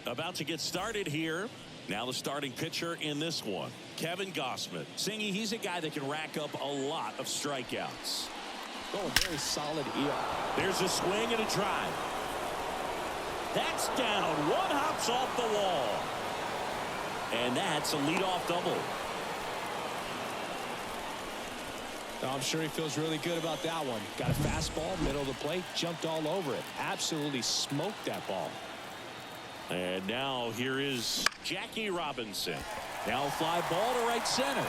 About to get started here. Now the starting pitcher in this one, Kevin Gausman. Singy, he's a guy that can rack up a lot of strikeouts. Oh, very solid ER. There's a swing and a drive. That's down. One hops off the wall. And that's a leadoff double. I'm sure he feels really good about that one. Got a fastball, middle of the plate, jumped all over it. Absolutely smoked that ball. And now here is Jackie Robinson. Now a fly ball to right center.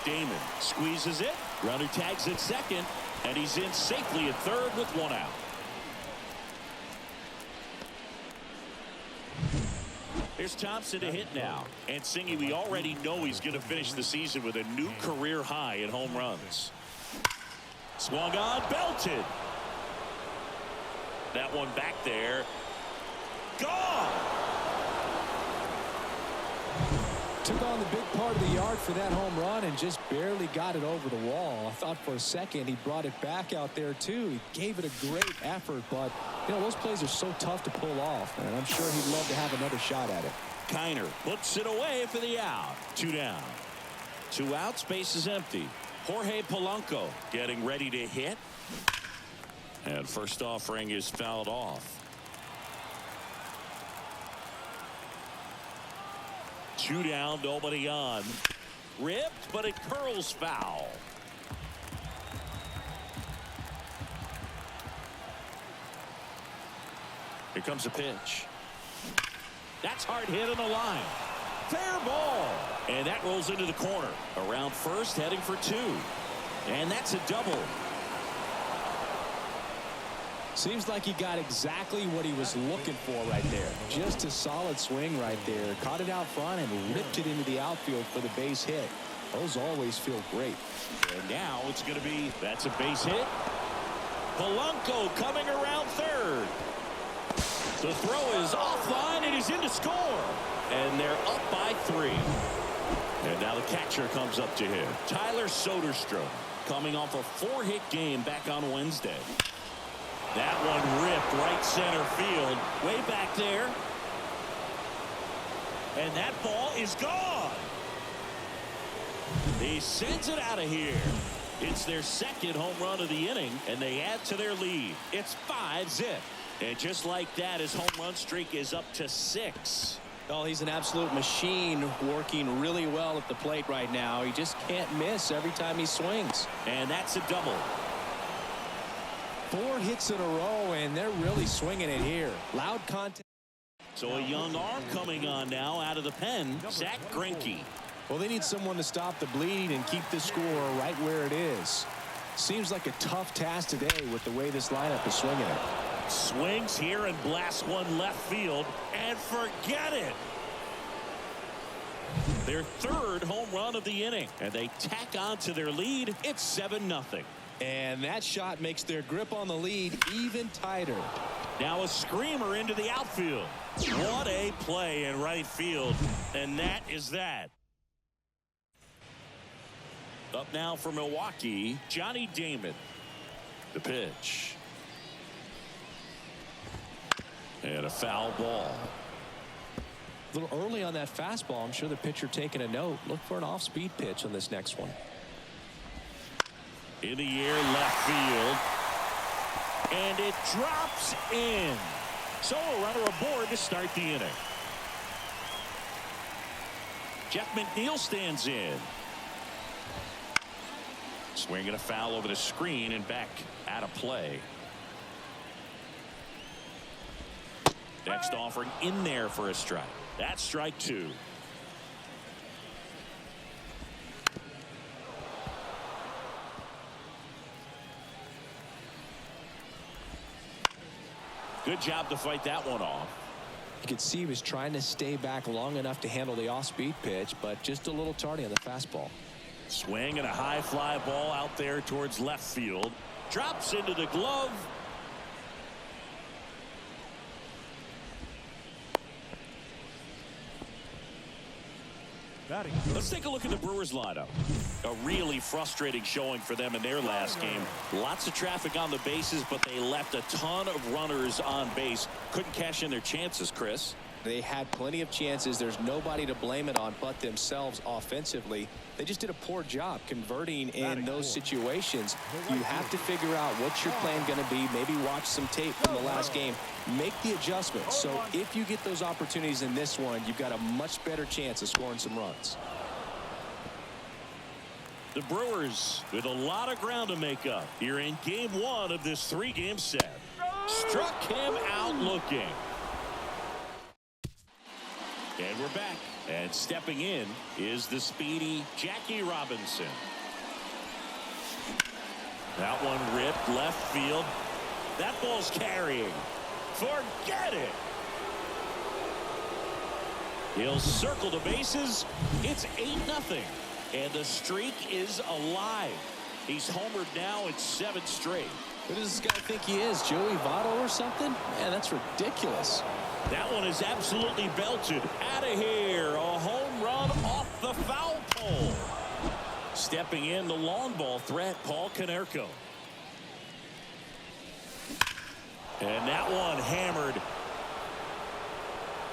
Damon squeezes it. Runner tags at second. And he's in safely at third with one out. Here's Thompson to hit now. And Singy, we already know he's going to finish the season with a new career high in home runs. Swung on, belted. That one back there. Gone! Took on the big part of the yard for that home run and just barely got it over the wall. I thought for a second he brought it back out there too. He gave it a great effort, but you know, those plays are so tough to pull off, and I'm sure he'd love to have another shot at it. Kiner puts it away for the out. 2 down. 2 outs, base is empty. Jorge Polanco getting ready to hit. And first offering is fouled off. 2 down, nobody on. Ripped, but it curls foul. Here comes a pitch. That's hard hit on the line. Fair ball. And that rolls into the corner. Around first, heading for 2. And that's a double. Seems like he got exactly what he was looking for right there. Just a solid swing right there. Caught it out front and ripped it into the outfield for the base hit. Those always feel great. And now it's going to be, that's a base hit. Polanco coming around third. The throw is offline and he's in to score. And they're up by 3. And now the catcher comes up to him. Tyler Soderstrom coming off a 4-hit game back on Wednesday. That one ripped right center field. Way back there. And that ball is gone. He sends it out of here. It's their second home run of the inning, and they add to their lead. It's 5-0. And just like that, his home run streak is up to 6. Oh, he's an absolute machine, working really well at the plate right now. He just can't miss every time he swings. And that's a double. 4 hits in a row, and they're really swinging it here. Loud contact. So a young arm coming on now out of the pen, Zach Greinke. Well, they need someone to stop the bleed and keep the score right where it is. Seems like a tough task today with the way this lineup is swinging it. Swings here and blasts one left field, and forget it. Their 3rd home run of the inning, and they tack on to their lead. It's 7-0. And that shot makes their grip on the lead even tighter. Now a screamer into the outfield. What a play in right field. And that is that. Up now for Milwaukee, Johnny Damon. The pitch. And a foul ball. A little early on that fastball. I'm sure the pitcher taking a note. Look for an off-speed pitch on this next one. In the air, left field. And it drops in. So a runner aboard to start the inning. Jeff McNeil stands in. Swinging a foul over the screen and back out of play. Next offering in there for a strike. That's strike 2. Good job to fight that one off. You could see he was trying to stay back long enough to handle the off-speed pitch, but just a little tardy on the fastball. Swing and a high fly ball out there towards left field. Drops into the glove. Let's take a look at the Brewers lineup. A really frustrating showing for them in their last game. Lots of traffic on the bases, but they left a ton of runners on base. Couldn't cash in their chances, Chris. They had plenty of chances. There's nobody to blame it on but themselves offensively. They just did a poor job converting in those situations. You have to figure out what's your plan going to be. Maybe watch some tape from the last game. Make the adjustment. So if you get those opportunities in this one, you've got a much better chance of scoring some runs. The Brewers with a lot of ground to make up here in game one of this 3-game set. Struck him out looking. And we're back. And stepping in is the speedy Jackie Robinson. That one ripped left field. That ball's carrying. Forget it. He'll circle the bases. It's 8-0. And the streak is alive. He's homered now in 7 straight. Who does this guy think he is? Joey Votto or something? Man, that's ridiculous. That one is absolutely belted. Out of here. A home run off the foul pole. Stepping in, the long ball threat, Paul Konerko. And that one hammered.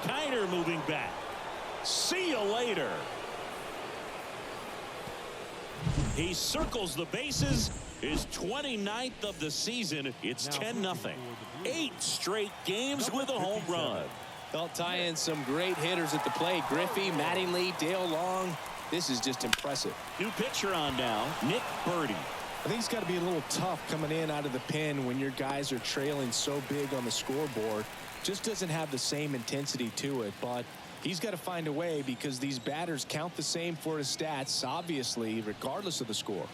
Kiner moving back. See you later. He circles the bases. His 29th of the season. It's 10-0. 8 straight games with a home run. They'll tie in some great hitters at the plate. Griffey, Mattingly, Dale Long. This is just impressive. New pitcher on now, Nick Birdie. I think it's got to be a little tough coming in out of the pen when your guys are trailing so big on the scoreboard. Just doesn't have the same intensity to it, but he's got to find a way because these batters count the same for his stats, obviously, regardless of the score.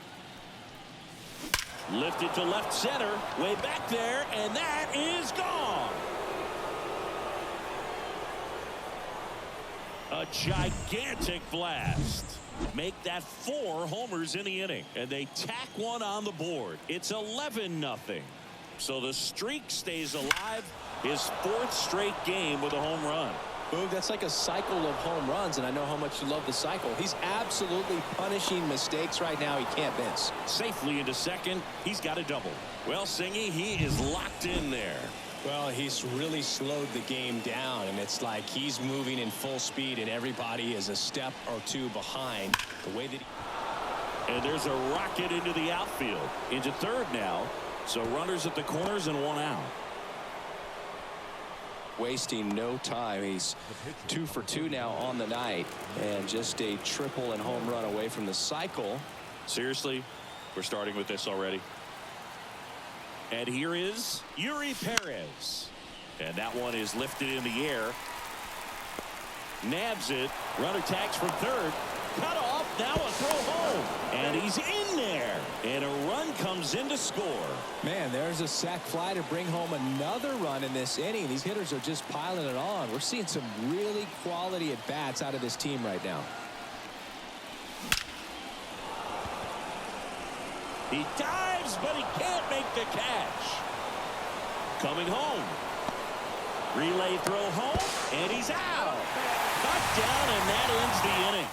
Lifted to left center, way back there, and that is gone. A gigantic blast. Make that 4 homers in the inning, and they tack one on the board. It's 11-0. So the streak stays alive. His 4th straight game with a home run. Boog, that's like a cycle of home runs, and I know how much you love the cycle. He's absolutely punishing mistakes right now he can't miss. Safely into second. He's got a double. Well, Singy, he is locked in there. Well, he's really slowed the game down, and it's like he's moving in full speed, and everybody is a step or 2 behind the way that he... And there's a rocket into the outfield. Into third now. So runners at the corners and 1 out. Wasting no time. He's 2 for 2 now on the night, and just a triple and home run away from the cycle. Seriously, we're starting with this already. And here is Yuri Perez, and that one is lifted in the air. Nabs it. Runner tags from third. Cut off. Now a throw home, and he's in there, and a run comes in to score. Man, there's a sac fly to bring home another run in this inning. These hitters are just piling it on. We're seeing some really quality at bats out of this team right now. He dives, but he can't make the catch. Coming home. Relay throw home, and he's out. Cut down, and that ends the inning.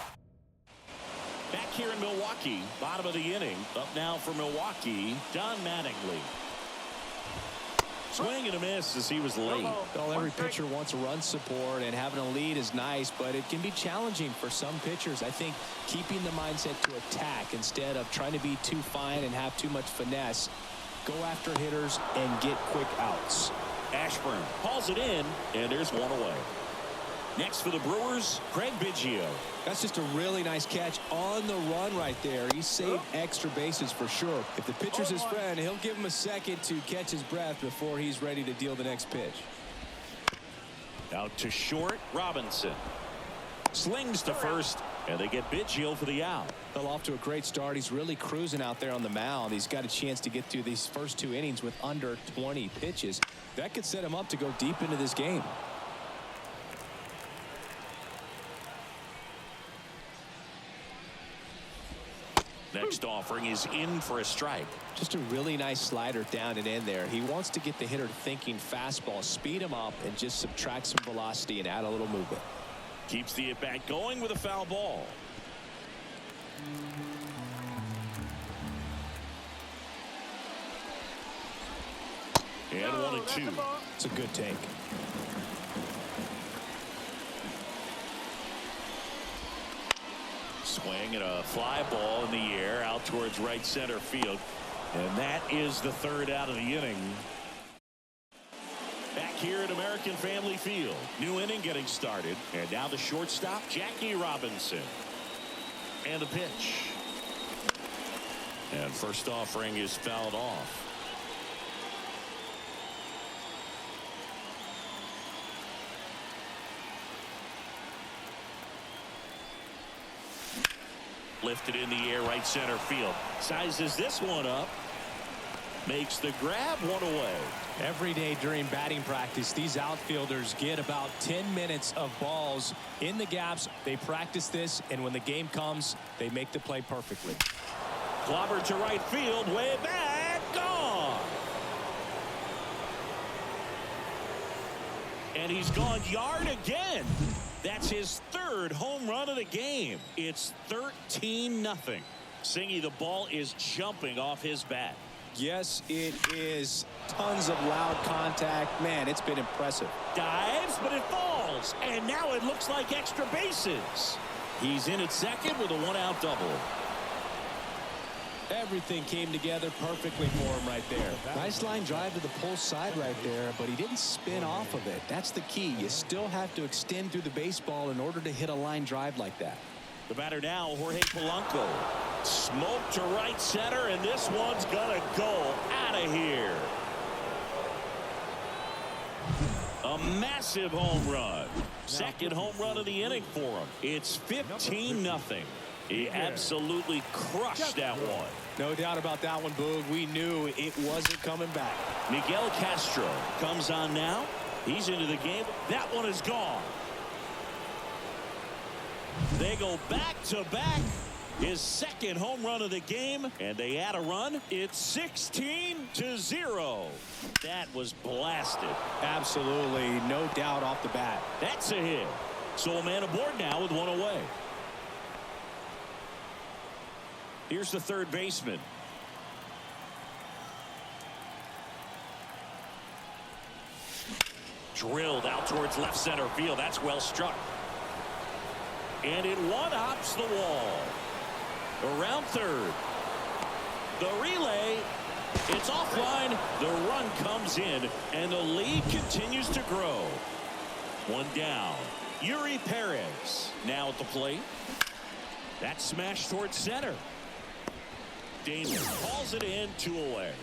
Back here in Milwaukee, bottom of the inning. Up now for Milwaukee, Don Mattingly. Swing and a miss as he was late. Well, every pitcher wants run support, and having a lead is nice, but it can be challenging for some pitchers. I think keeping the mindset to attack instead of trying to be too fine and have too much finesse. Go after hitters and get quick outs. Ashburn hauls it in, and there's 1 away. Next for the Brewers, Craig Biggio. That's just a really nice catch on the run right there. He saved extra bases for sure. If the pitcher's his friend, he'll give him a second to catch his breath before he's ready to deal the next pitch. Out to short, Robinson. Slings to first, and they get Biggio for the out. Well, off to a great start. He's really cruising out there on the mound. He's got a chance to get through these first 2 innings with under 20 pitches. That could set him up to go deep into this game. Next offering is in for a strike. Just a really nice slider down and in there. He wants to get the hitter thinking fastball, speed him up, and just subtract some velocity and add a little movement. Keeps the at-bat going with a foul ball. And 1-2. It's a good take. Swing and a fly ball in the air out towards right center field. And that is the third out of the inning. Back here at American Family Field. New inning getting started. And now the shortstop, Jackie Robinson. And the pitch. And first offering is fouled off. Lifted in the air right center field. Sizes this one up. Makes the grab, one away. Every day during batting practice, these outfielders get about 10 minutes of balls in the gaps. They practice this, and when the game comes, they make the play perfectly. Clobber to right field, way back, gone. And he's gone yard again. That's his third home run of the game. It's 13-0. Singy, the ball is jumping off his bat. Yes, it is. Tons of loud contact. Man, it's been impressive. Dives, but it falls. And now it looks like extra bases. He's in at second with a one-out double. Everything came together perfectly for him right there. Nice line drive to the pull side right there, but he didn't spin off of it. That's the key. You still have to extend through the baseball in order to hit a line drive like that. The batter now, Jorge Polanco. Smoke to right center, and this one's gonna go out of here. A massive home run. Second home run of the inning for him. It's 15-0. He absolutely crushed that one. No doubt about that one, Boog. We knew it wasn't coming back. Miguel Castro comes on now. He's into the game. That one is gone. They go back to back. His second home run of the game, and they add a run. It's 16-0. That was blasted. Absolutely, no doubt off the bat. That's a hit. So a man aboard now with one away. Here's the third baseman. Drilled out towards left center field. That's well struck. And it one-hops the wall. Around third. The relay. It's offline. The run comes in, and the lead continues to grow. One down. Yuri Perez now at the plate. That smash towards center. Damon calls it in, 2 away.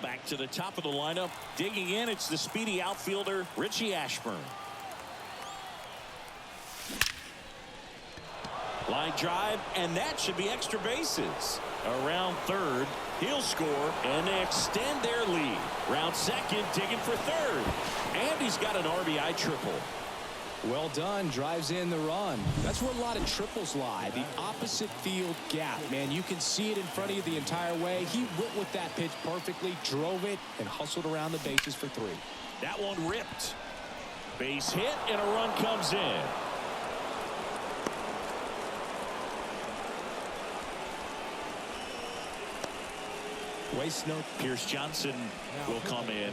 Back to the top of the lineup. Digging in, it's the speedy outfielder, Richie Ashburn. Line drive, and that should be extra bases. Around third, he'll score, and they extend their lead. Round second, digging for third. And he's got an RBI triple. Well done. Drives in the run. That's where a lot of triples lie. The opposite field gap. Man, you can see it in front of you the entire way. He went with that pitch perfectly, drove it, and hustled around the bases for 3. That one ripped. Base hit, and a run comes in. Waste note. Pierce Johnson will come in.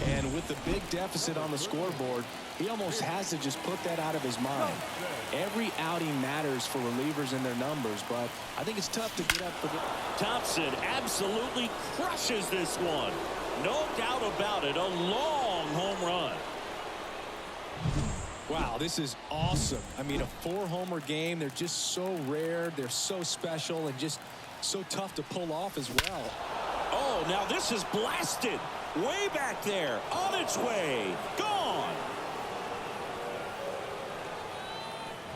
And with the big deficit on the scoreboard, he almost has to just put that out of his mind. Every outing matters for relievers and their numbers, but I think it's tough to get up for the... Thompson absolutely crushes this one. No doubt about it. A long home run. Wow, this is awesome. I mean, a 4-homer game. They're just so rare. They're so special and just so tough to pull off as well. Oh, now this is blasted. Way back there. On its way. Gone.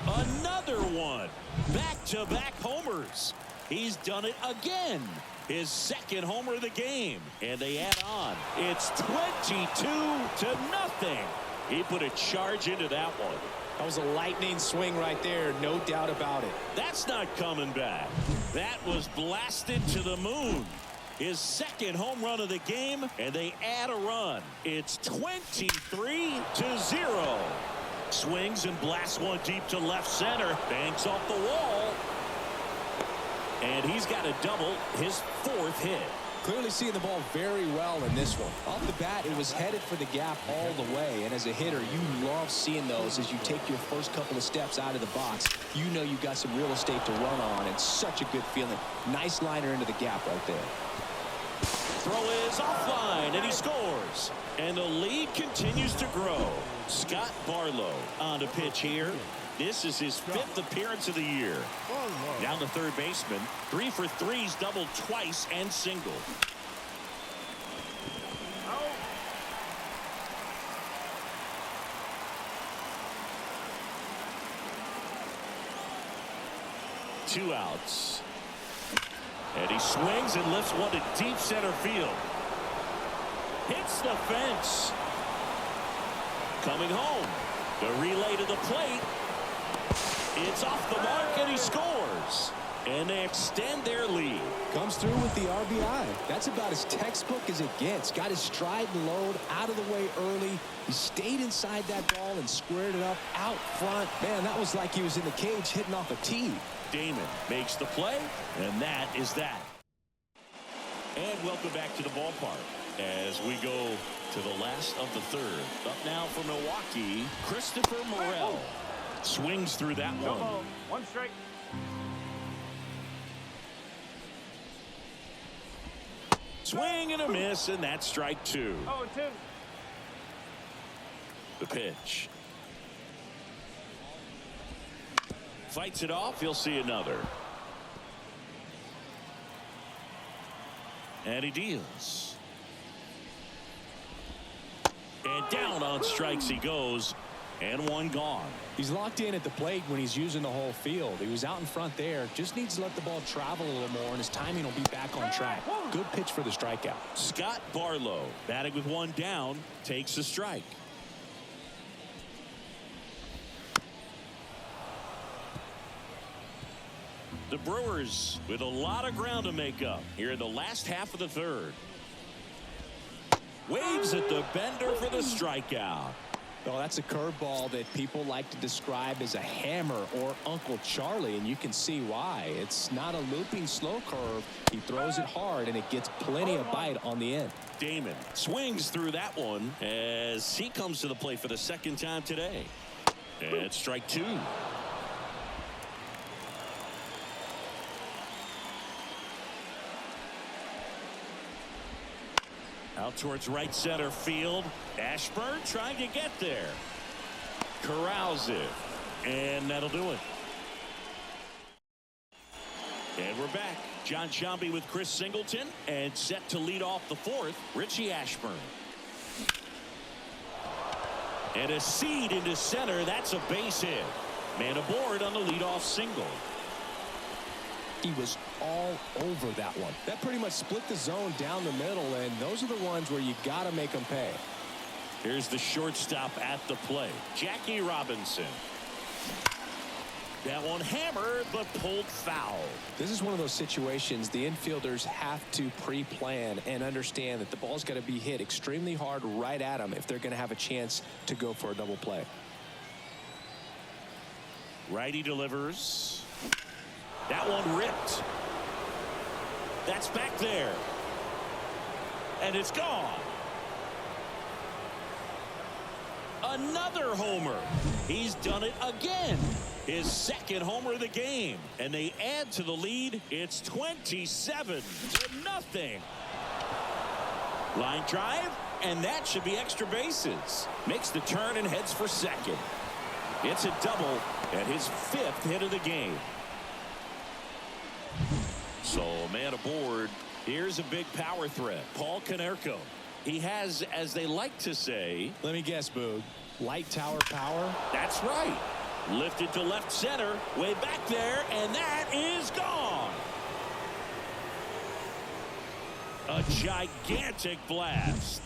Another one. Back-to-back homers. He's done it again. His second homer of the game. And they add on. It's 22-0. He put a charge into that one. That was a lightning swing right there. No doubt about it. That's not coming back. That was blasted to the moon. His second home run of the game, and they add a run. It's 23-0. Swings and blasts one deep to left center. Banks off the wall. And he's got a double, his 4th hit. Clearly seeing the ball very well in this one. Off the bat, it was headed for the gap all the way. And as a hitter, you love seeing those as you take your first couple of steps out of the box. You know you've got some real estate to run on, and such a good feeling. Nice liner into the gap right there. Throw is offline, and he scores. And the lead continues to grow. Scott Barlow on the pitch here. This is his 5th appearance of the year. Down the third baseman. 3 for 3s, doubled twice and single. Two outs. And he swings and lifts one to deep center field. Hits the fence. Coming home. The relay to the plate. It's off the mark, and he scores. And they extend their lead. Comes through with the RBI. That's about as textbook as it gets. Got his stride and load out of the way early. He stayed inside that ball and squared it up out front. Man, that was like he was in the cage hitting off a tee. Damon makes the play, and that is that. And welcome back to the ballpark as we go to the last of the third. Up now for Milwaukee, Christopher Morel. Swings through that one. 1 strike. Swing and a miss, and that's strike 2. 0-2. The pitch. Fights it off. He'll see another. And he deals. And down on strikes he goes. And one gone. He's locked in at the plate when he's using the whole field. He was out in front there. Just needs to let the ball travel a little more, and his timing will be back on track. Good pitch for the strikeout. Scott Barlow, batting with one down, takes a strike. The Brewers with a lot of ground to make up here in the last half of the third. Waves at the bender for the strikeout. Well, that's a curveball that people like to describe as a hammer or Uncle Charlie, and you can see why. It's not a looping slow curve. He throws it hard, and it gets plenty of bite on the end. Damon swings through that one as he comes to the plate for the 2nd time today. And strike 2. Out towards right center field. Ashburn trying to get there. Corrals it. And that'll do it. And we're back. John Sciambi with Chris Singleton. And set to lead off the 4th, Richie Ashburn. And a seed into center. That's a base hit. Man aboard on the leadoff single. He was all over that one. That pretty much split the zone down the middle, and those are the ones where you got to make them pay. Here's the shortstop at the plate, Jackie Robinson. That one hammered, but pulled foul. This is one of those situations the infielders have to pre-plan and understand that the ball's got to be hit extremely hard right at them if they're going to have a chance to go for a double play. Righty delivers. That one ripped. That's back there. And it's gone. Another homer. He's done it again. His 2nd homer of the game. And they add to the lead. It's 27-0. Line drive. And that should be extra bases. Makes the turn and heads for 2nd. It's a double and his 5th hit of the game. So, man aboard. Here's a big power threat. Paul Konerko. He has, as they like to say. Let me guess, Boog. Light tower power? That's right. Lifted to left center. Way back there. And that is gone. A gigantic blast.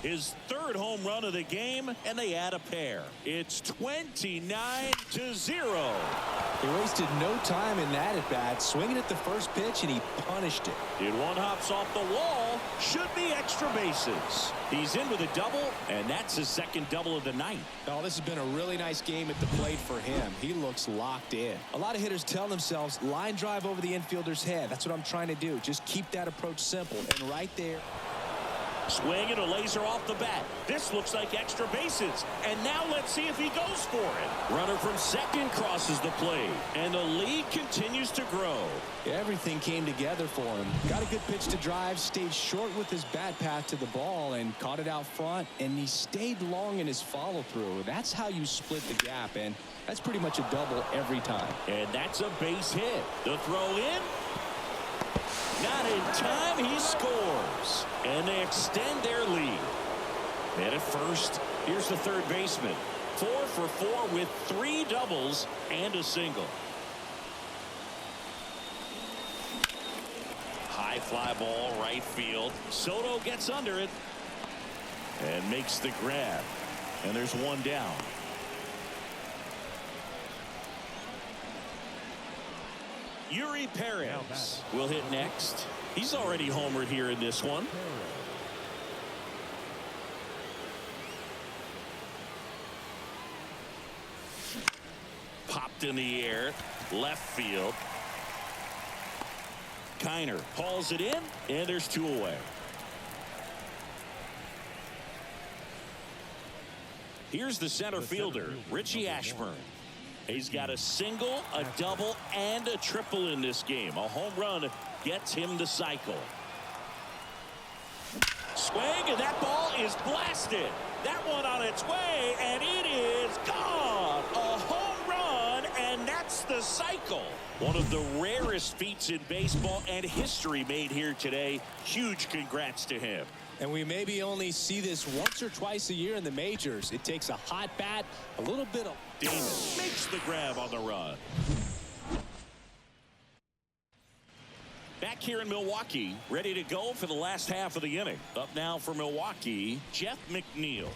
His 3rd home run of the game. And they add a pair. It's 29-0. He wasted no time in that at bat, swinging at the first pitch, and he punished it. It one hops off the wall. should be extra bases. He's in with a double, and that's his second double of the night. Oh, this has been a really nice game at the plate for him. He looks locked in. A lot of hitters tell themselves, line drive over the infielder's head. That's what I'm trying to do. Just keep that approach simple. And right there. Swing and a laser off the bat. This looks like extra bases. And now let's see if he goes for it. Runner from second crosses the plate. And the lead continues to grow. Everything came together for him. Got a good pitch to drive, stayed short with his bat path to the ball, and caught it out front. And he stayed long in his follow-through. That's how you split the gap, and that's pretty much a double every time. And that's a base hit. The throw in. Not in time, he scores. And they extend their lead. And at first, here's the third baseman. 4 for 4 with 3 doubles and a single. High fly ball, right field. Soto gets under it and makes the grab. And there's one down. Yuri Perez will hit next. He's already homered here in this one. Popped in the air, left field. Kiner hauls it in, and there's 2 away. Here's the center fielder, Richie Ashburn. He's got a single, a double, and a triple in this game. A home run gets him the cycle. Swing, and that ball is blasted. That one on its way, and it is gone. A home run, and that's the cycle. One of the rarest feats in baseball and history made here today. Huge congrats to him. And we maybe only see this once or twice a year in the majors. It takes a hot bat, a little bit of... Damon makes the grab on the run. Back here in Milwaukee, ready to go for the last half of the inning. Up now for Milwaukee, Jeff McNeil.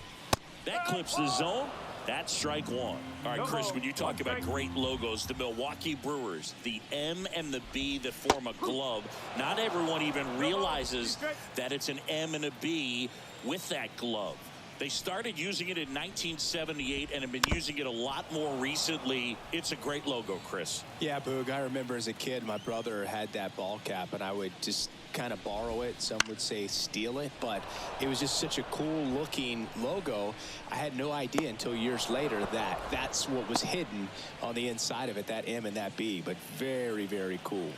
That clips the zone. That's strike 1. All right, Chris, when you talk about great logos, the Milwaukee Brewers, the M and the B that form a glove, not everyone even realizes that it's an M and a B with that glove. They started using it in 1978 and have been using it a lot more recently. It's a great logo, Chris. Yeah, Boog, I remember as a kid, my brother had that ball cap, and I would just kind of borrow it. Some would say steal it, but it was just such a cool looking logo. I had no idea until years later that that's what was hidden on the inside of it, that M and that B, but very, very cool.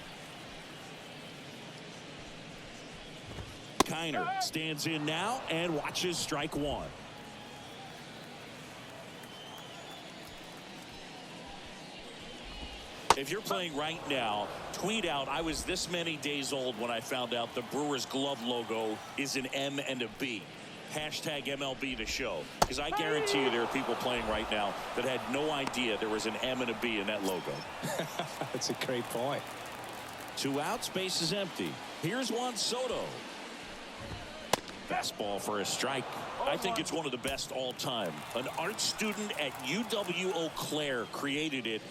Kiner stands in now and watches strike 1. If you're playing right now, tweet out, I was this many days old when I found out the Brewers glove logo is an M and a B. Hashtag MLB The Show. Because I guarantee you there are people playing right now that had no idea there was an M and a B in that logo. That's a great point. 2 outs, base is empty. Here's Juan Soto. Fastball for a strike. I think it's one of the best all time. An art student at UW-Eau Claire created it.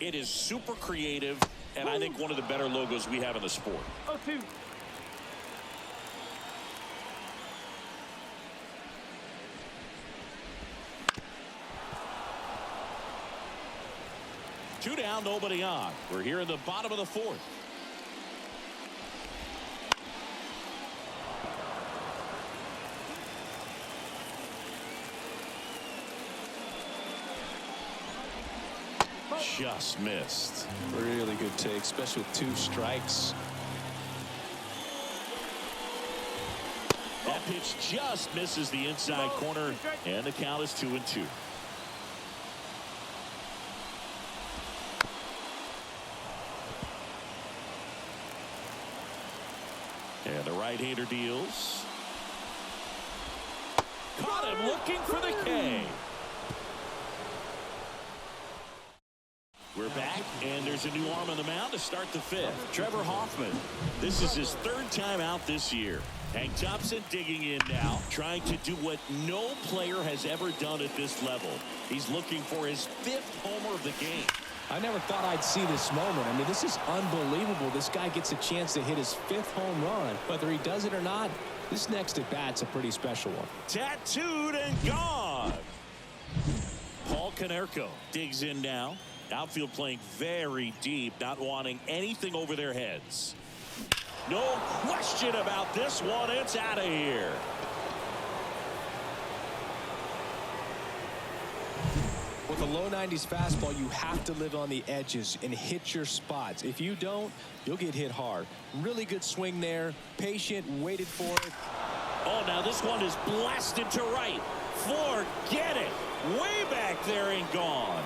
It is super creative, and I think one of the better logos we have in the sport. 0-2. Two down, nobody on. We're here in the bottom of the 4th. Just missed. Really good take, especially with 2 strikes. That pitch just misses the inside corner, and the count is 2-2. And the right-hander deals. Caught him looking for the K. We're back, and there's a new arm on the mound to start the 5th. Trevor Hoffman. This is his 3rd time out this year. Hank Thompson digging in now, trying to do what no player has ever done at this level. He's looking for his 5th homer of the game. I never thought I'd see this moment. I mean, this is unbelievable. This guy gets a chance to hit his 5th home run. Whether he does it or not, This next at bat's a pretty special one. Tattooed and gone. Paul Konerko digs in now. Outfield playing very deep, not wanting anything over their heads. No question about this one. It's out of here. With a low 90s fastball, you have to live on the edges and hit your spots. If you don't, you'll get hit hard. Really good swing there. Patient, waited for it. Oh, now this one is blasted to right. Forget it. Way back there and gone.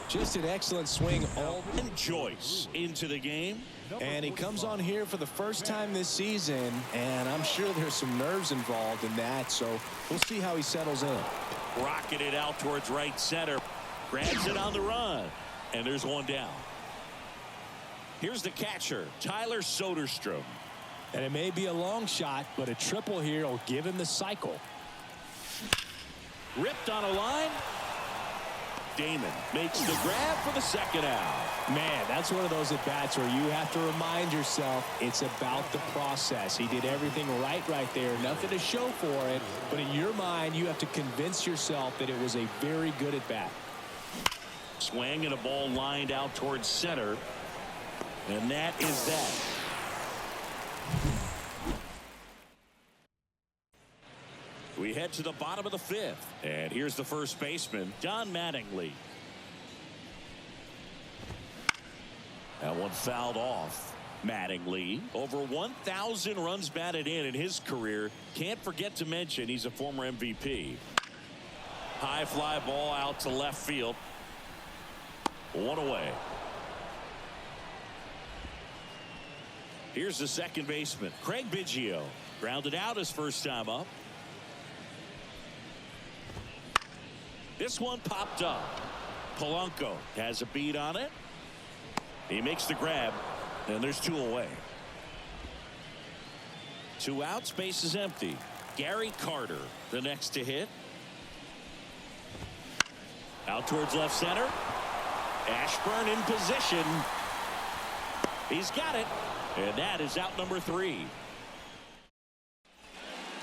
Just an excellent swing. And Joyce into the game. And he comes on here for the first time this season, and I'm sure there's some nerves involved in that, so we'll see how he settles in. Rocking it out towards right center. Grabs it on the run. And there's one down. Here's the catcher, Tyler Soderstrom. And it may be a long shot, but a triple here will give him the cycle. Ripped on a line. Damon makes the grab for the second out. Man, that's one of those at-bats where you have to remind yourself it's about the process. He did everything right there. Nothing to show for it. But in your mind, you have to convince yourself that it was a very good at-bat. Swing and a ball lined out towards center. And that is that. We head to the bottom of the fifth. And here's the first baseman, Don Mattingly. That one fouled off. Mattingly, over 1,000 runs batted in his career. Can't forget to mention he's a former MVP. High fly ball out to left field. One away. Here's the second baseman, Craig Biggio. Grounded out his first time up. This one popped up. Polanco has a beat on it. He makes the grab, and there's two away. Two outs, base is empty. Gary Carter, the next to hit. Out towards left center. Ashburn in position. He's got it, and that is out number 3.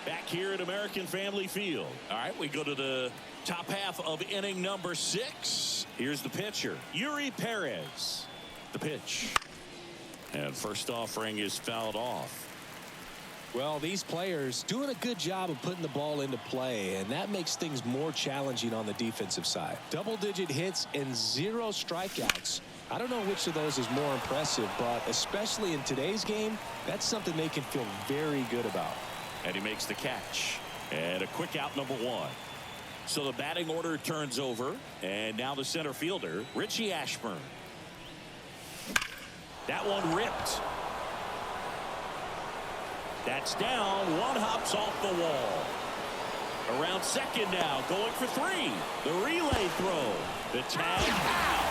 Back here at American Family Field. All right, we go to the top half of inning number 6. Here's the pitcher, Yuri Perez. The pitch. And first offering is fouled off. Well, these players doing a good job of putting the ball into play, and that makes things more challenging on the defensive side. Double-digit hits and 0 strikeouts. I don't know which of those is more impressive, but especially in today's game, that's something they can feel very good about. And he makes the catch. And a quick out, number 1. So the batting order turns over, and now the center fielder, Richie Ashburn. That one ripped. That's down. One hops off the wall. Around second now, going for 3. The relay throw. The tag out.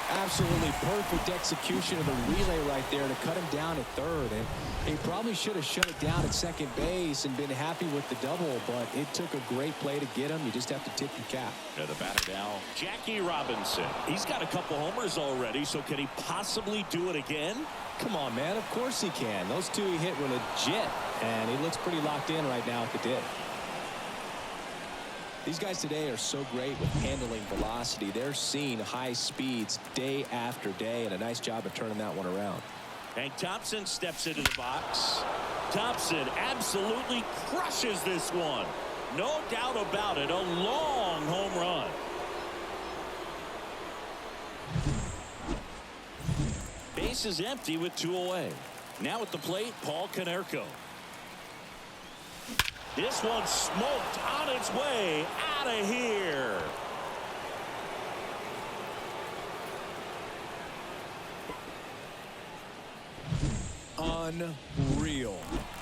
Absolutely perfect execution of the relay right there to cut him down at third. And he probably should have shut it down at second base and been happy with the double, but it took a great play to get him. You just have to tip your cap. Yeah, the batter now, Jackie Robinson. He's got a couple homers already, so can he possibly do it again? Come on, man. Of course he can. Those 2 he hit were legit, and he looks pretty locked in right now at the dip. These guys today are so great with handling velocity. They're seeing high speeds day after day, and a nice job of turning that one around. And Thompson steps into the box. Thompson absolutely crushes this one. No doubt about it. A long home run. Base is empty with 2 away. Now at the plate, Paul Konerko. This one smoked on its way out of here. Unreal.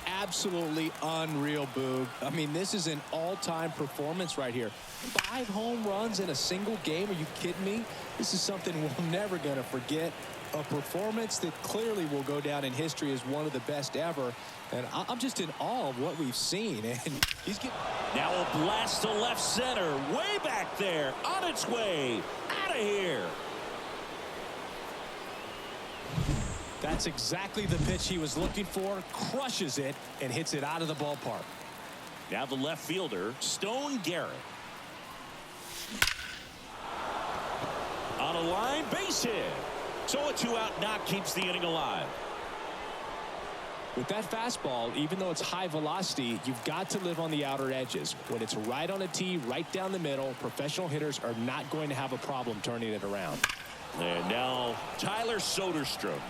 Absolutely unreal, Boog. I mean, this is an all-time performance right here. 5 home runs in a single game. Are you kidding me? This is something we're never going to forget. A performance that clearly will go down in history as one of the best ever. And I'm just in awe of what we've seen. And he's getting... Now a blast to left center. Way back there. On its way. Out of here. That's exactly the pitch he was looking for. Crushes it and hits it out of the ballpark. Now the left fielder, Stone Garrett. On a line, base hit. So a 2-out knock keeps the inning alive. With that fastball, even though it's high velocity, you've got to live on the outer edges. When it's right on a tee, right down the middle, professional hitters are not going to have a problem turning it around. And now Tyler Soderstrom.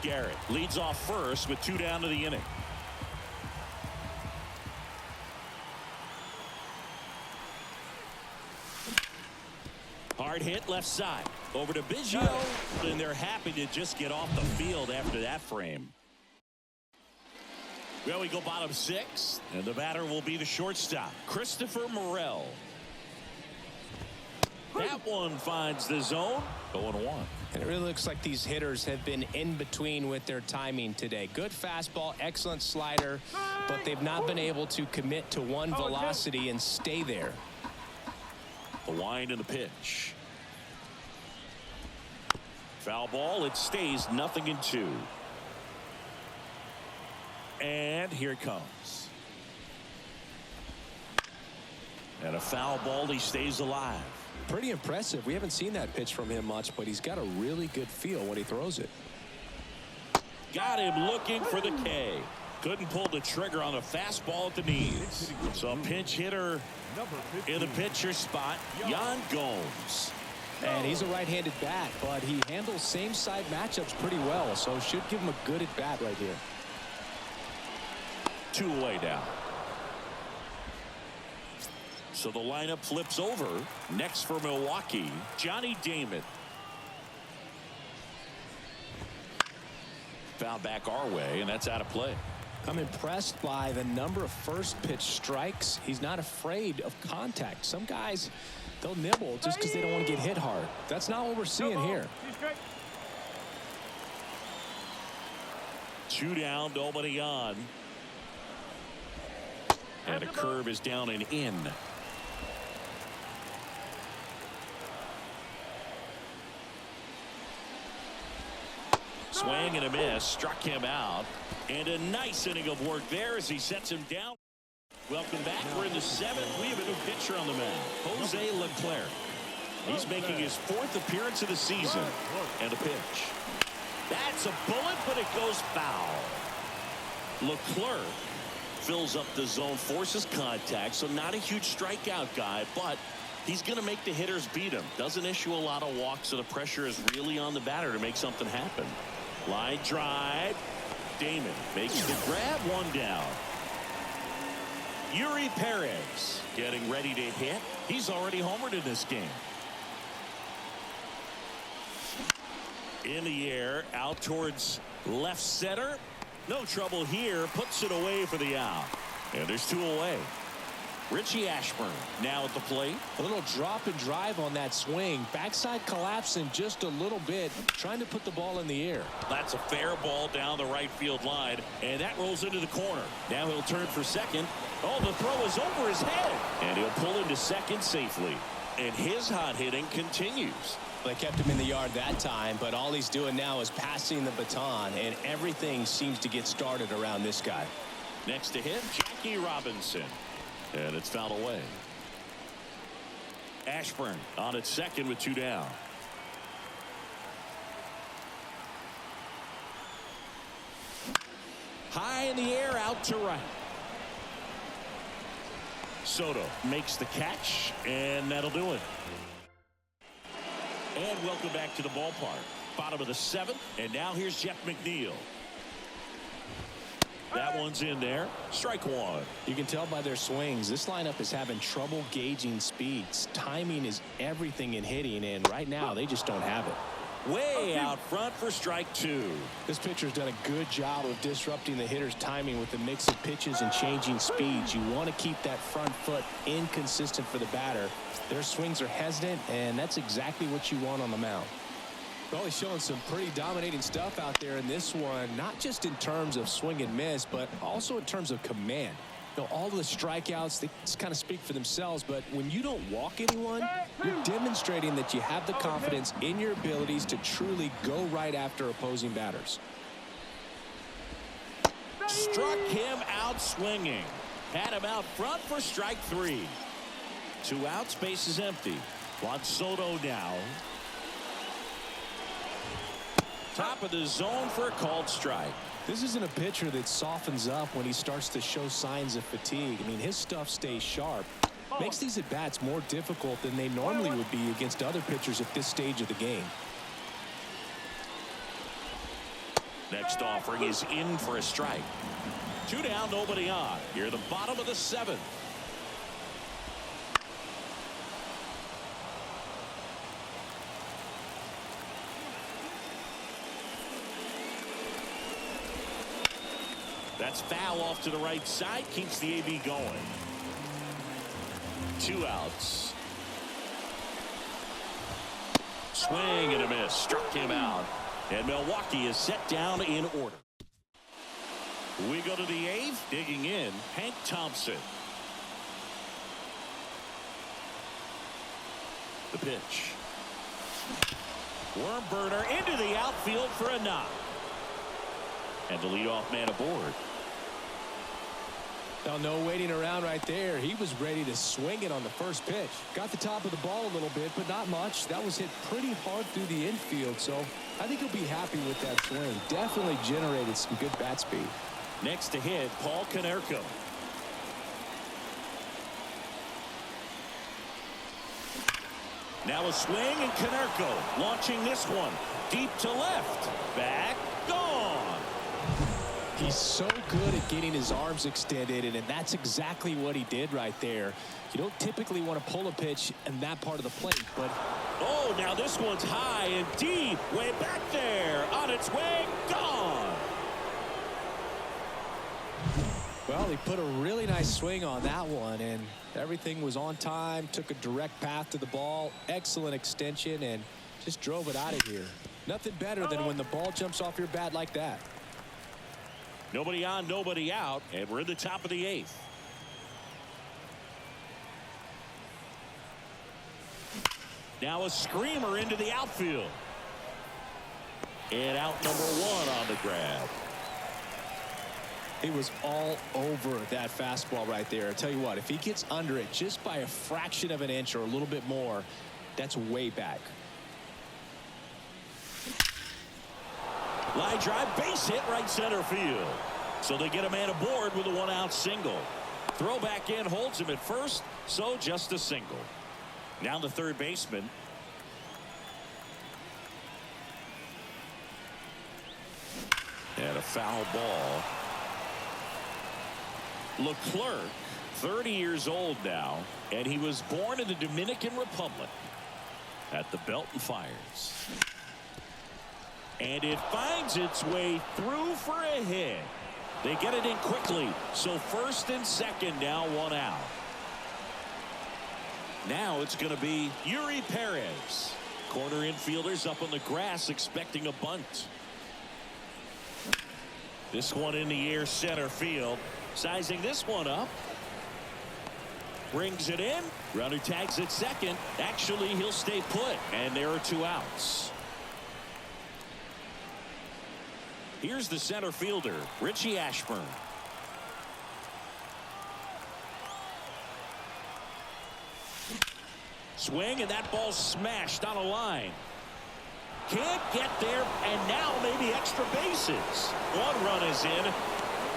Garrett leads off first with 2 down to the inning. Hard hit left side over to Biggio, and they're happy to just get off the field after that frame. Well, we go bottom 6, and the batter will be the shortstop, Christopher Morel. That one finds the zone. 0-1. And it really looks like these hitters have been in between with their timing today. Good fastball, excellent slider, but they've not been able to commit to one velocity and stay there. The wind and the pitch. Foul ball. It stays 0-2. And here it comes. And a foul ball. He stays alive. Pretty impressive. We haven't seen that pitch from him much, but he's got a really good feel when he throws it. Got him looking for the K. Couldn't pull the trigger on a fastball at the knees. So a pinch hitter in the pitcher spot, Yan Gomes. And he's a right-handed bat, but he handles same side matchups pretty well, so should give him a good at bat right here. 2 away now. So the lineup flips over. Next for Milwaukee, Johnny Damon. Foul back our way, and that's out of play. I'm impressed by the number of first pitch strikes. He's not afraid of contact. Some guys, they'll nibble just because they don't want to get hit hard. That's not what we're seeing here. 2 down, nobody on. And a curve is down and in. Swing and a miss, struck him out, and a nice inning of work there as he sets him down. Welcome back. We're in the 7th. We have a new pitcher on the mound, Jose Leclerc. He's making his 4th appearance of the season. And a pitch. That's a bullet, but it goes foul. Leclerc fills up the zone, forces contact, so not a huge strikeout guy, but he's going to make the hitters beat him. Doesn't issue a lot of walks, so the pressure is really on the batter to make something happen. Line drive. Damon makes the grab. 1 down. Yuri Perez getting ready to hit. He's already homered in this game. In the air, out towards left center. No trouble here. Puts it away for the out. And there's 2 away. Richie Ashburn now at the plate. A little drop and drive on that swing. Backside collapsing just a little bit, trying to put the ball in the air. That's a fair ball down the right field line, and that rolls into the corner. Now he'll turn for second. Oh, the throw is over his head, and he'll pull into second safely. And his hot hitting continues. They kept him in the yard that time, but all he's doing now is passing the baton, and everything seems to get started around this guy. Next to him, Jackie Robinson. And it's fouled away. Ashburn on at second with 2 down. High in the air, out to right. Soto makes the catch, and that'll do it. And welcome back to the ballpark. Bottom of the 7th, and now here's Jeff McNeil. That one's in there. Strike 1. You can tell by their swings, this lineup is having trouble gauging speeds. Timing is everything in hitting, and right now they just don't have it. Way out front for strike 2. This pitcher's done a good job of disrupting the hitter's timing with the mix of pitches and changing speeds. You want to keep that front foot inconsistent for the batter. Their swings are hesitant, and that's exactly what you want on the mound. Well, he's showing some pretty dominating stuff out there in this one, not just in terms of swing and miss, but also in terms of command. All the strikeouts, they just kind of speak for themselves, but when you don't walk anyone, you're demonstrating that you have the confidence in your abilities to truly go right after opposing batters. Struck him out swinging. Had him out front for strike 3. 2 outs, base is empty. Juan Soto now. Top of the zone for a called strike. This isn't a pitcher that softens up when he starts to show signs of fatigue. I mean, his stuff stays sharp. Makes these at-bats more difficult than they normally would be against other pitchers at this stage of the game. Next offering is in for a strike. 2 down, nobody on. Here at the bottom of the 7th. That's foul off to the right side. Keeps the AB going. 2 outs. Swing and a miss. Struck him out. And Milwaukee is set down in order. We go to the 8th. Digging in, Hank Thompson. The pitch. Worm burner into the outfield for a knock. And the leadoff man aboard. Now, no waiting around right there. He was ready to swing it on the first pitch. Got the top of the ball a little bit, but not much. That was hit pretty hard through the infield, so I think he'll be happy with that swing. Definitely generated some good bat speed. Next to hit, Paul Konerko. Now a swing, and Konerko launching this one deep to left. Back, gone. He's so good at getting his arms extended, and that's exactly what he did right there. You don't typically want to pull a pitch in that part of the plate, but... Oh, now this one's high and deep, way back there. On its way, gone. Well, he put a really nice swing on that one, and everything was on time, took a direct path to the ball, excellent extension, and just drove it out of here. Nothing better than when the ball jumps off your bat like that. Nobody on, nobody out, and we're in the top of the 8th. Now a screamer into the outfield. And out number 1 on the grab. He was all over that fastball right there. I tell you what, if he gets under it just by a fraction of an inch or a little bit more, that's way back. Line drive, base hit, right center field. So they get a man aboard with a 1-out single. Throw back in, holds him at first, so just a single. Now the third baseman. And a foul ball. Leclerc, 30 years old now, and he was born in the Dominican Republic at the Belton Fires. And it finds its way through for a hit. They get it in quickly, so first and second now 1 out. Now it's going to be Yuri Perez. Corner infielders up on the grass expecting a bunt. This one in the air, center field. Sizing this one up. Brings it in. Runner tags at second. Actually, he'll stay put. And there are 2 outs. Here's the center fielder, Richie Ashburn. Swing, and that ball's smashed on a line. Can't get there, and now maybe extra bases. 1 run is in.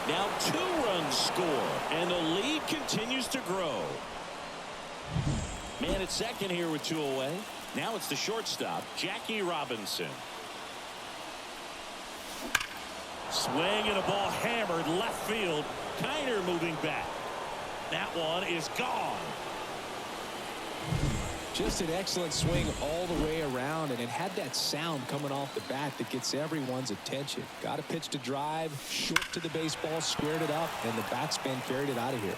Now 2 runs score, and the lead continues to grow. Man at second here with 2 away. Now it's the shortstop, Jackie Robinson. Swing and a ball hammered left field. Kiner moving back. That one is gone. Just an excellent swing all the way around, and it had that sound coming off the bat that gets everyone's attention. Got a pitch to drive, short to the baseball, squared it up, and the batsman carried it out of here.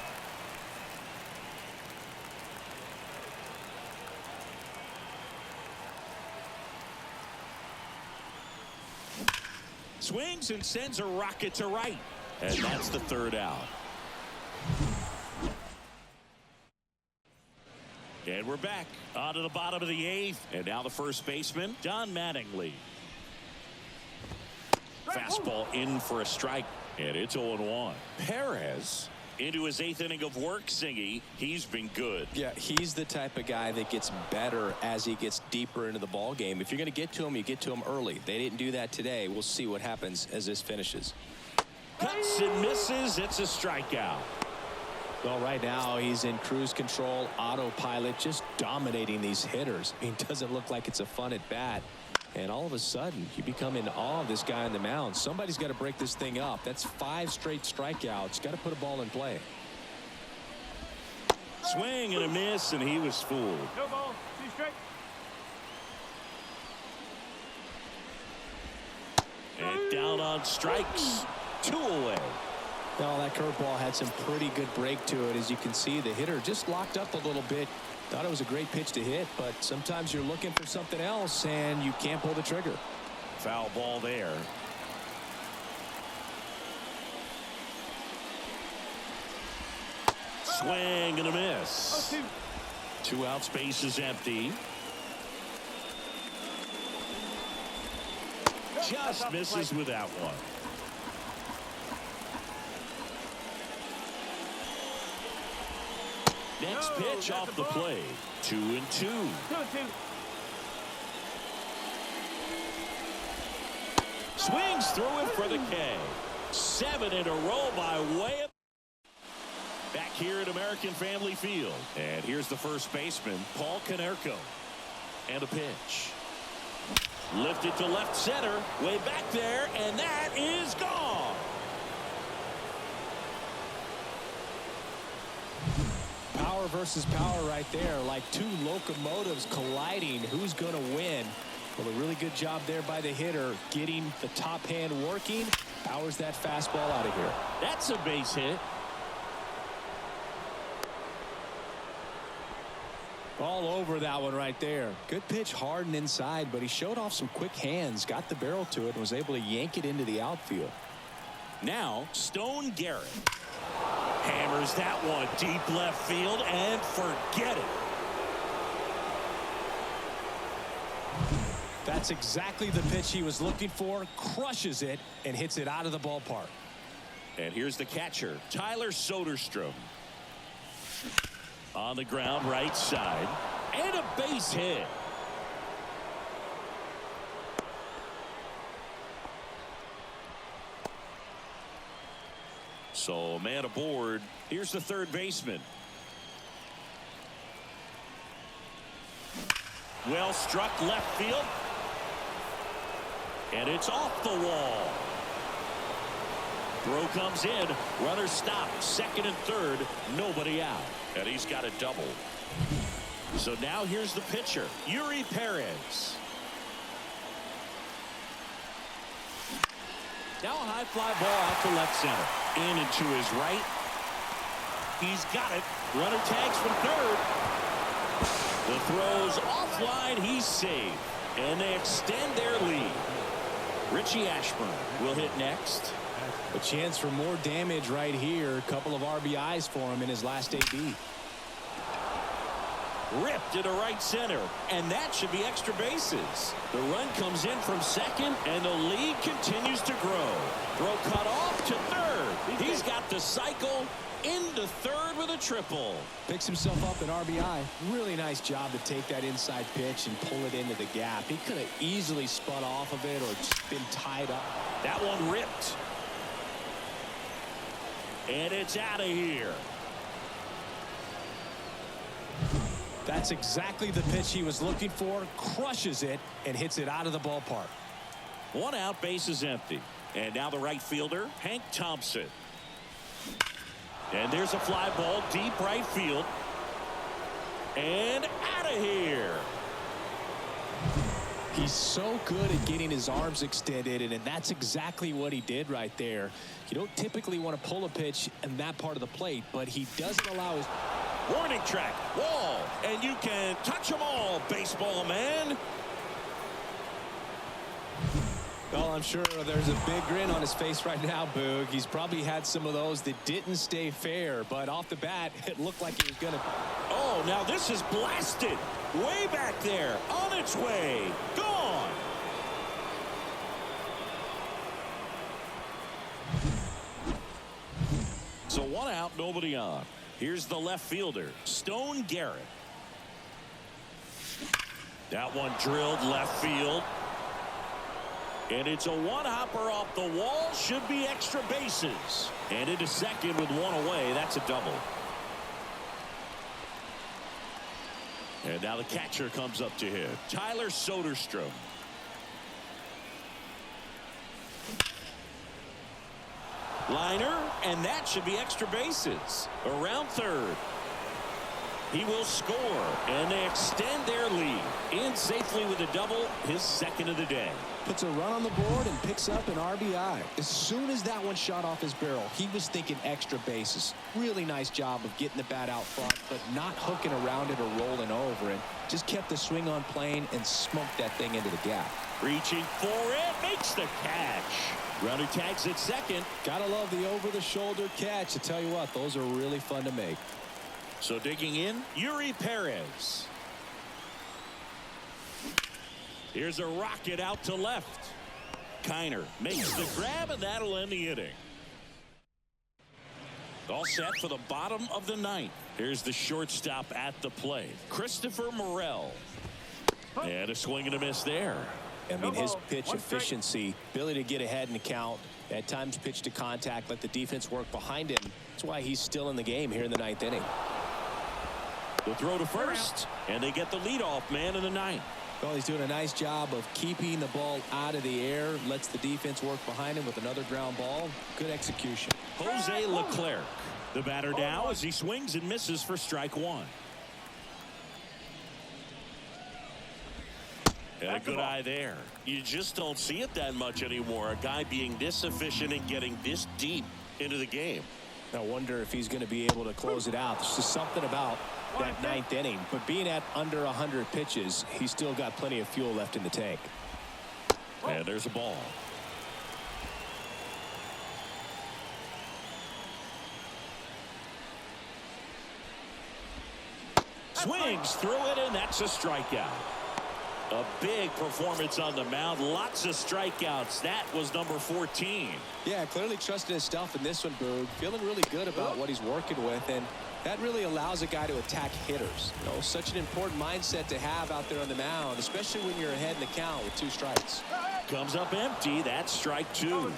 Swings and sends a rocket to right. And that's the 3rd out. And we're back onto the bottom of the 8th. And now the first baseman, Don Mattingly. Fastball in for a strike. And it's 0-1. Perez into his 8th inning of work, Singy. He's been good. Yeah, he's the type of guy that gets better as he gets deeper into the ball game. If you're going to get to him, you get to him early. They didn't do that today. We'll see what happens as this finishes. Cuts and misses. It's a strikeout. Well, right now he's in cruise control, autopilot, just dominating these hitters. I mean, it doesn't look like it's a fun at bat. And all of a sudden, you become in awe of this guy on the mound. Somebody's got to break this thing up. That's 5 straight strikeouts. Got to put a ball in play. Swing and a miss, and he was fooled. No ball, 2 strike. And down on strikes. 2 away. Well, that curveball had some pretty good break to it. As you can see, the hitter just locked up a little bit. Thought it was a great pitch to hit, but sometimes you're looking for something else and you can't pull the trigger. Foul ball there. Swing and a miss. 2 outs, base is empty. Just misses with that one. Next pitch off the plate. 2-2. 2-2. Swings through it for the K. 7 in a row by way of. Back here at American Family Field. And here's the first baseman, Paul Konerko. And a pitch. Lifted to left center. Way back there. And that is gone. Power versus power right there, like 2 locomotives colliding. Who's going to win? Well, a really good job there by the hitter, getting the top hand working. Powers that fastball out of here. That's a base hit. All over that one right there. Good pitch, hard and inside, but he showed off some quick hands, got the barrel to it, and was able to yank it into the outfield. Now, Stone Garrett. Hammers that one deep left field and forget it. That's exactly the pitch he was looking for. Crushes it and hits it out of the ballpark. And here's the catcher, Tyler Soderstrom. On the ground, right side. And a base hit. So, man aboard. Here's the third baseman. Well struck left field. And it's off the wall. Throw comes in. Runner stopped. Second and third. Nobody out. And he's got a double. So now here's the pitcher, Yuri Perez. Now a high fly ball out to left center. In and to his right. He's got it. Runner tags from third. The throw's offline. He's saved. And they extend their lead. Richie Ashburn will hit next. A chance for more damage right here. A couple of RBIs for him in his last AB. Ripped into right center, and that should be extra bases. The run comes in from second, and the lead continues to grow. Throw cut off to third. He's got the cycle into third with a triple. Picks himself up an RBI. Really nice job to take that inside pitch and pull it into the gap. He could have easily spun off of it or just been tied up. That one ripped. And it's out of here. That's exactly the pitch he was looking for. Crushes it and hits it out of the ballpark. 1 out, base is empty. And now the right fielder, Hank Thompson. And there's a fly ball deep right field. And out of here. He's so good at getting his arms extended, and that's exactly what he did right there. You don't typically want to pull a pitch in that part of the plate, but he doesn't allow his... Warning track, wall, and you can touch them all, baseball man. Well, I'm sure there's a big grin on his face right now, Boog. He's probably had some of those that didn't stay fair, but off the bat, it looked like he was going to. Oh, now this is blasted. Way back there. On its way. Gone. So 1 out, nobody on. Here's the left fielder, Stone Garrett. That one drilled left field. And it's a one-hopper off the wall. Should be extra bases. And into second with 1 away. That's a double. And now the catcher comes up to him, Tyler Soderstrom. Liner, and that should be extra bases. Around third. He will score, and they extend their lead. In safely with a double, his second of the day. Puts a run on the board and picks up an RBI. As soon as that one shot off his barrel, he was thinking extra bases. Really nice job of getting the bat out front, but not hooking around it or rolling over, and just kept the swing on plane and smoked that thing into the gap. Reaching for it, makes the catch. Runner tags at second. Gotta love the over-the-shoulder catch. I tell you what, those are really fun to make. So digging in, Yuri Perez. Here's a rocket out to left. Kiner makes the grab, and that'll end the inning. All set for the bottom of the ninth. Here's the shortstop at the plate, Christopher Morel. And a swing and a miss there. I mean, his pitch efficiency, ability to get ahead in the count, at times pitch to contact, let the defense work behind him. That's why he's still in the game here in the ninth inning. The throw to first, and they get the leadoff man in the ninth. Well, he's doing a nice job of keeping the ball out of the air, lets the defense work behind him with another ground ball. Good execution. Jose Leclerc, the batter now as he swings and misses for strike one. And a good eye there. You just don't see it that much anymore. A guy being this efficient and getting this deep into the game. I wonder if he's going to be able to close it out. There's just something about that ninth inning. But being at under 100 pitches, he's still got plenty of fuel left in the tank. And there's a ball. Swings through it, and that's a strikeout. A big performance on the mound. Lots of strikeouts. That was number 14. Yeah, clearly trusting his stuff in this one, Boog. Feeling really good about what he's working with, and that really allows a guy to attack hitters. You know, such an important mindset to have out there on the mound, especially when you're ahead in the count with 2 strikes. Comes up empty. That's strike 2.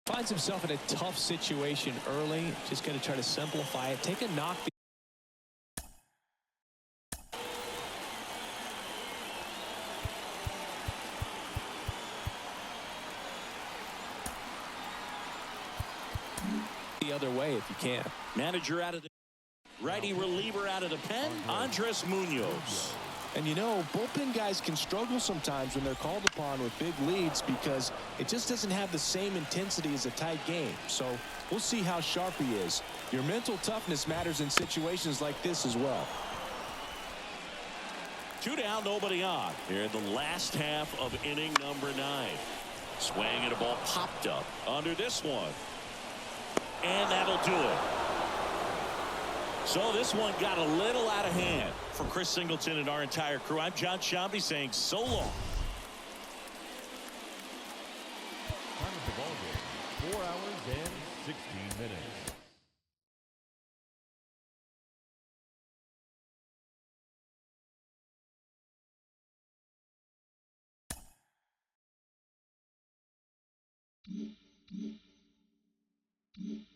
Finds himself in a tough situation early. Just going to try to simplify it. Take a knock. The other way if you can. Manager out of the righty reliever out of the pen, Andres Munoz. And you know, bullpen guys can struggle sometimes when they're called upon with big leads because it just doesn't have the same intensity as a tight game. So we'll see how sharp he is. Your mental toughness matters in situations like this as well. 2 down, nobody on. Here in the last half of inning number 9. Swing and a ball popped up under this one. And that'll do it. So this one got a little out of hand. For Chris Singleton and our entire crew, I'm John Shambi saying so long. Time of the ball game, 4 hours and 16 minutes. Mm-hmm.